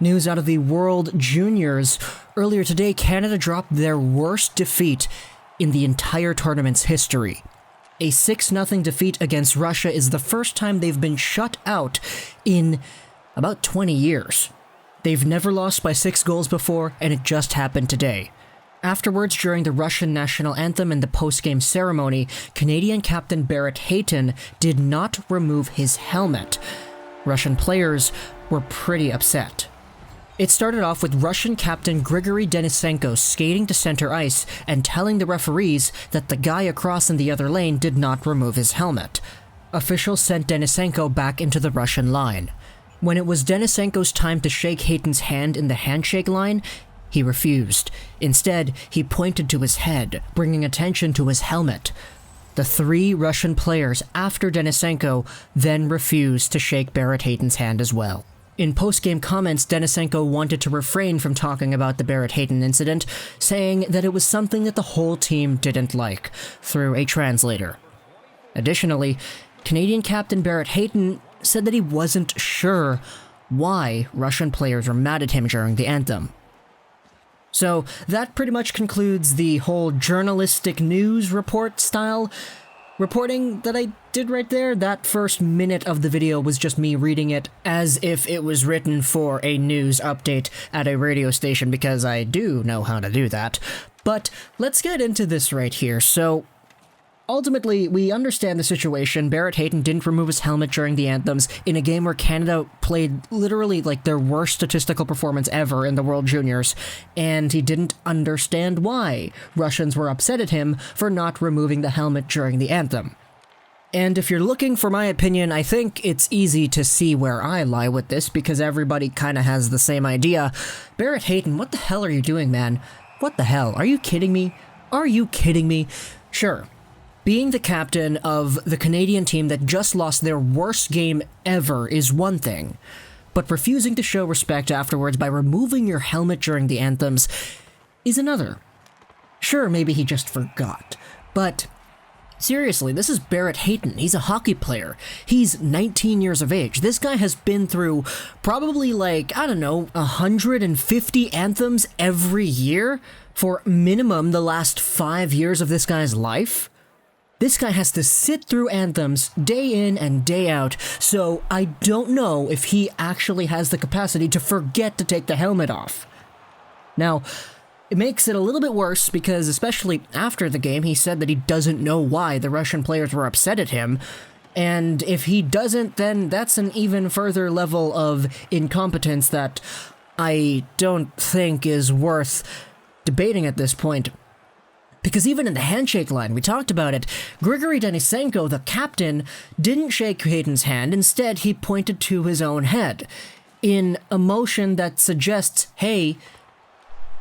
News out of the World Juniors. Earlier today, Canada dropped their worst defeat in the entire tournament's history. A 6-0 defeat against Russia is the first time they've been shut out in about 20 years. They've never lost by 6 goals before, and it just happened today. Afterwards, during the Russian National Anthem and the post-game ceremony, Canadian captain Barrett Hayton did not remove his helmet. Russian players were pretty upset. It started off with Russian captain Grigori Denisenko skating to center ice and telling the referees that the guy across in the other lane did not remove his helmet. Officials sent Denisenko back into the Russian line. When it was Denisenko's time to shake Hayton's hand in the handshake line, he refused. Instead, he pointed to his head, bringing attention to his helmet. The 3 Russian players after Denisenko then refused to shake Barrett Hayton's hand as well. In post-game comments, Denisenko wanted to refrain from talking about the Barrett Hayton incident, saying that it was something that the whole team didn't like, through a translator. Additionally, Canadian captain Barrett Hayton said that he wasn't sure why Russian players were mad at him during the anthem. So that pretty much concludes the whole journalistic news report style reporting that I did right there. That first minute of the video was just me reading it as if it was written for a news update at a radio station, because I do know how to do that. But let's get into this right here. So ultimately, we understand the situation. Barrett Hayton didn't remove his helmet during the anthems in a game where Canada played literally like their worst statistical performance ever in the World Juniors, and he didn't understand why Russians were upset at him for not removing the helmet during the anthem. And if you're looking for my opinion, I think it's easy to see where I lie with this, because everybody kind of has the same idea. Barrett Hayton, what the hell are you doing, man? What the hell? Are you kidding me? Are you kidding me? Sure. Being the captain of the Canadian team that just lost their worst game ever is one thing, but refusing to show respect afterwards by removing your helmet during the anthems is another. Sure, maybe he just forgot, but seriously, this is Barrett Hayton. He's a hockey player. He's 19 years of age. This guy has been through probably 150 anthems every year for minimum the last 5 years of this guy's life. This guy has to sit through anthems day in and day out, so I don't know if he actually has the capacity to forget to take the helmet off. Now, it makes it a little bit worse because, especially after the game, he said that he doesn't know why the Russian players were upset at him, and if he doesn't, then that's an even further level of incompetence that I don't think is worth debating at this point. Because even in the handshake line, we talked about it, Grigori Denisenko, the captain, didn't shake Hayton's hand. Instead, he pointed to his own head in a motion that suggests, hey,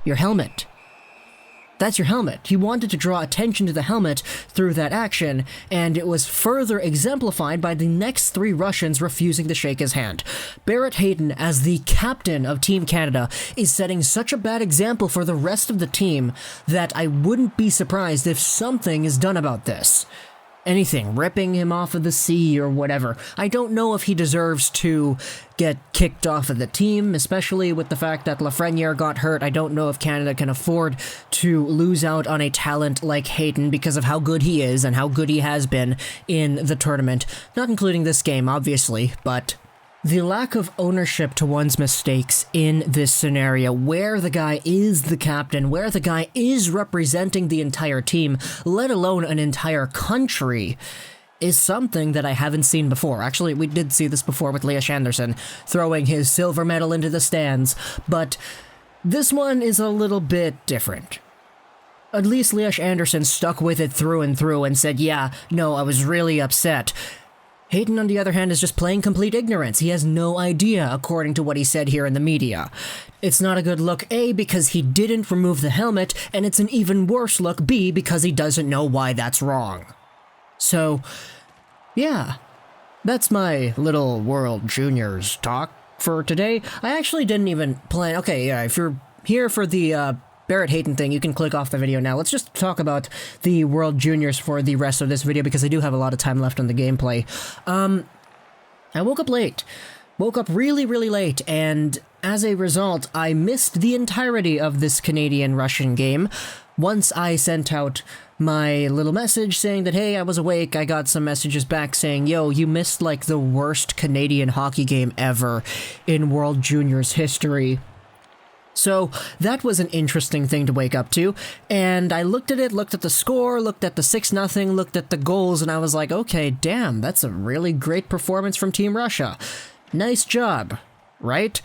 your helmet. That's your helmet. He wanted to draw attention to the helmet through that action, and it was further exemplified by the next 3 Russians refusing to shake his hand. Barrett Hayton, as the captain of Team Canada, is setting such a bad example for the rest of the team that I wouldn't be surprised if something is done about this. Anything, ripping him off of the sea or whatever. I don't know if he deserves to get kicked off of the team, especially with the fact that Lafreniere got hurt. I don't know if Canada can afford to lose out on a talent like Hayton because of how good he is and how good he has been in the tournament. Not including this game, obviously, but the lack of ownership to one's mistakes in this scenario, where the guy is the captain, where the guy is representing the entire team, let alone an entire country, is something that I haven't seen before. Actually, we did see this before with Elias Anderson throwing his silver medal into the stands, but this one is a little bit different. At least Elias Anderson stuck with it through and through and said, yeah, no, I was really upset. Hayton, on the other hand, is just playing complete ignorance. He has no idea, according to what he said here in the media. It's not a good look, A, because he didn't remove the helmet, and it's an even worse look, B, because he doesn't know why that's wrong. So, yeah, that's my little World Juniors talk for today. I actually didn't even plan... Okay, yeah, if you're here for the Barrett Hayton thing, you can click off the video now. Let's just talk about the World Juniors for the rest of this video, because I do have a lot of time left on the gameplay. I woke up late. woke up really, really late, and as a result, I missed the entirety of this Canadian-Russian game. Once I sent out my little message saying that, hey, I was awake, I got some messages back saying, yo, you missed like the worst Canadian hockey game ever in World Juniors history. So that was an interesting thing to wake up to, and I looked at it, looked at the score, looked at the 6-0, looked at the goals, and I was like, okay, damn, that's a really great performance from Team Russia. Nice job, right?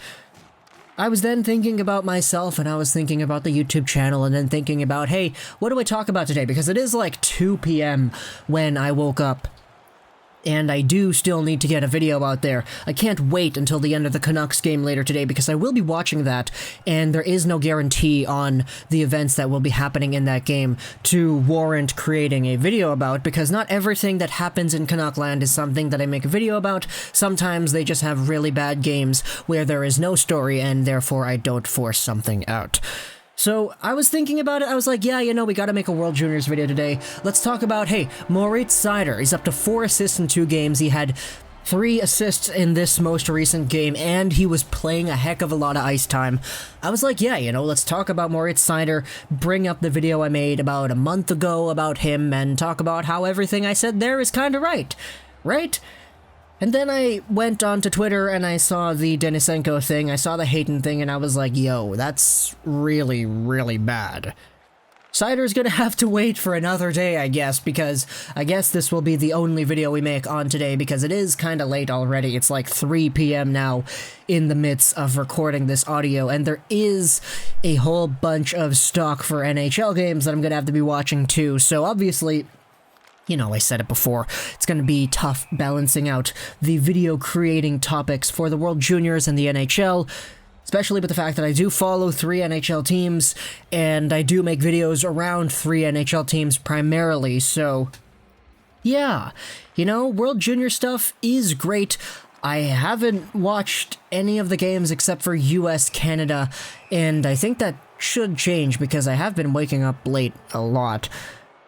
I was then thinking about myself, and I was thinking about the YouTube channel, and then thinking about, hey, what do I talk about today? Because it is like 2 p.m. when I woke up, and I do still need to get a video out there. I can't wait until the end of the Canucks game later today, because I will be watching that, and there is no guarantee on the events that will be happening in that game to warrant creating a video about, because not everything that happens in Canuckland is something that I make a video about. Sometimes they just have really bad games where there is no story, and therefore I don't force something out. So I was thinking about it, I was like, yeah, you know, we gotta make a World Juniors video today. Let's talk about, hey, Moritz Seider. He's up to 4 assists in 2 games. He had 3 assists in this most recent game, and he was playing a heck of a lot of ice time. I was like, yeah, you know, let's talk about Moritz Seider, bring up the video I made about a month ago about him, and talk about how everything I said there is kinda right? And then I went onto Twitter and I saw the Denisenko thing, I saw the Hayton thing, and I was like, yo, that's really, really bad. Seider's gonna have to wait for another day, I guess, because I guess this will be the only video we make on today, because it is kinda late already. It's like 3 p.m. now in the midst of recording this audio, and there is a whole bunch of stock for NHL games that I'm gonna have to be watching too, so obviously, you know, I said it before, it's going to be tough balancing out the video creating topics for the World Juniors and the NHL, especially with the fact that I do follow 3 NHL teams, and I do make videos around 3 NHL teams primarily, so yeah, you know, World Junior stuff is great. I haven't watched any of the games except for US, Canada, and I think that should change because I have been waking up late a lot.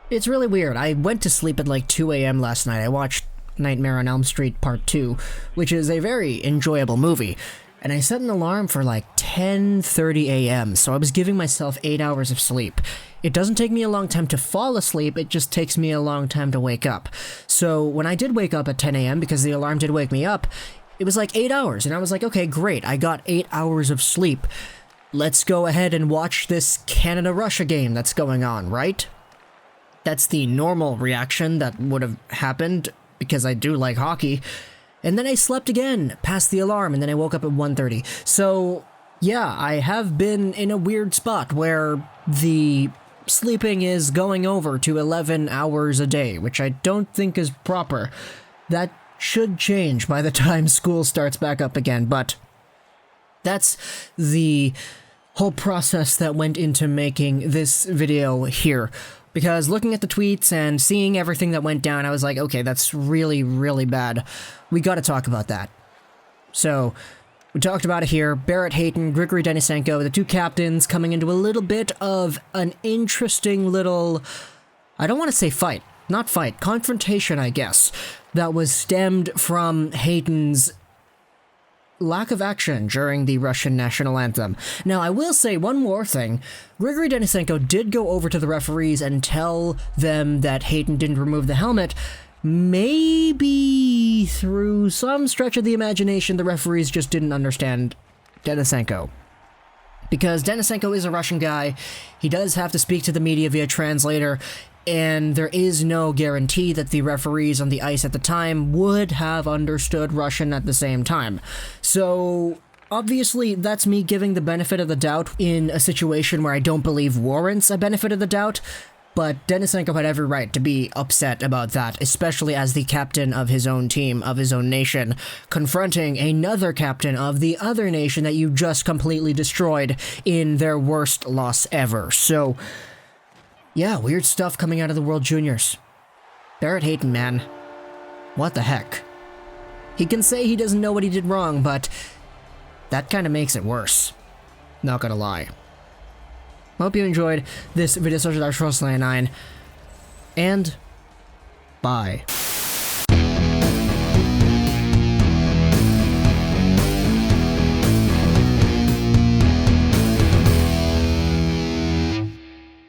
It's really weird. I went to sleep at like 2 a.m. last night. I watched Nightmare on Elm Street Part 2, which is a very enjoyable movie. And I set an alarm for like 10:30 a.m., so I was giving myself 8 hours of sleep. It doesn't take me a long time to fall asleep, it just takes me a long time to wake up. So when I did wake up at 10 a.m., because the alarm did wake me up, it was like 8 hours, and I was like, okay, great, I got 8 hours of sleep. Let's go ahead and watch this Canada-Russia game that's going on, right? That's the normal reaction that would have happened, because I do like hockey. And then I slept again, past the alarm, and then I woke up at 1:30. So, yeah, I have been in a weird spot where the sleeping is going over to 11 hours a day, which I don't think is proper. That should change by the time school starts back up again, but that's the whole process that went into making this video here. Because looking at the tweets and seeing everything that went down, I was like, okay, that's really, really bad. We gotta talk about that. So, we talked about it here. Barrett Hayton, Grigori Denisenko, the 2 captains coming into a little bit of an interesting little, I don't want to say fight, not fight, confrontation, I guess, that was stemmed from Hayton's lack of action during the Russian National Anthem. Now, I will say one more thing. Grigori Denisenko did go over to the referees and tell them that Hayton didn't remove the helmet. Maybe through some stretch of the imagination, the referees just didn't understand Denisenko. Because Denisenko is a Russian guy, he does have to speak to the media via translator, and there is no guarantee that the referees on the ice at the time would have understood Russian at the same time. So, obviously, that's me giving the benefit of the doubt in a situation where I don't believe warrants a benefit of the doubt, but Denisenko had every right to be upset about that, especially as the captain of his own team, of his own nation, confronting another captain of the other nation that you just completely destroyed in their worst loss ever. So, yeah, weird stuff coming out of the World Juniors. Barrett Hayton, man. What the heck? He can say he doesn't know what he did wrong, but that kind of makes it worse. Not gonna lie. Hope you enjoyed this video, social 9, and bye.